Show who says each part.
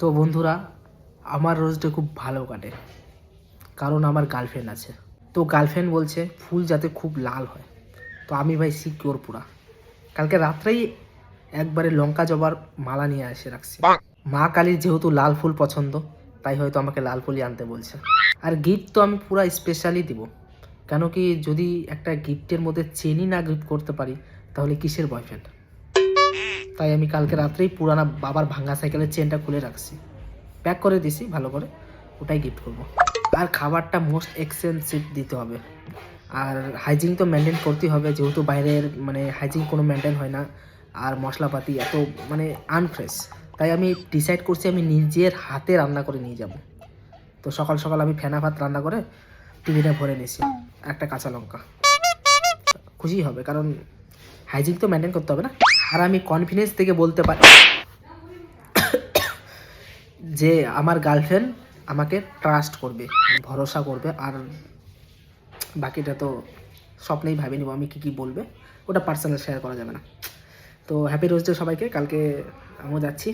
Speaker 1: তো বন্ধুরা, আমার রোজটা খুব ভালো কাটে, কারণ আমার গার্লফ্রেন্ড আছে। তো গার্লফ্রেন্ড বলছে ফুল যাতে খুব লাল হয়। তো আমি ভাই সিকিওর পুরা। কালকে রাত্রেই একবারে লঙ্কা জবার মালা নিয়ে এসে রাখছি। মা কালীর যেহেতু লাল ফুল পছন্দ, তাই হয়তো আমাকে লাল ফুলই আনতে বলছে। আর গিফট তো আমি পুরা স্পেশালি দিব, কেন কি যদি একটা গিফটের মধ্যে চেনই না গিফট করতে পারি, তাহলে কিসের বয়ফ্রেন্ড? তাই আমি কালকে রাত্রেই পুরানা বাবার ভাঙা সাইকেলের চেনটা খুলে রাখছি, প্যাক করে দিছি ভালো করে, ওটাই গিফট করব। আর খাবারটা মোস্ট এক্সপেন্সিভ দিতে হবে। আর হাইজিন তো মেনটেন করতেই হবে, যেহেতু বাইরের হাইজিন কোনো মেনটেন হয় না। আর মশলাপাতি এত আনফ্রেশ, তাই আমি ডিসাইড করছি আমি নিজের হাতে রান্না করে নিয়ে যাব। তো সকাল সকাল আমি ফেনা ভাত রান্না করে টিফিনে ভরে নিয়েছি, একটা কাঁচা লঙ্কা। খুশি হবে, কারণ হাইজিন তো মেনটেন করতে হবে না। আর আমি কনফিডেন্স থেকে বলতে পারি যে আমার গার্লফ্রেন্ড আমাকে ট্রাস্ট করবে, ভরসা করবে। আর বাকিটা তো স্বপ্নেই ভাবি নিব আমি কী বলবে, ওটা পার্সোনাল শেয়ার করা যাবে না। তো হ্যাপি রোজ ডে সবাইকে। কালকে আমিও যাচ্ছি।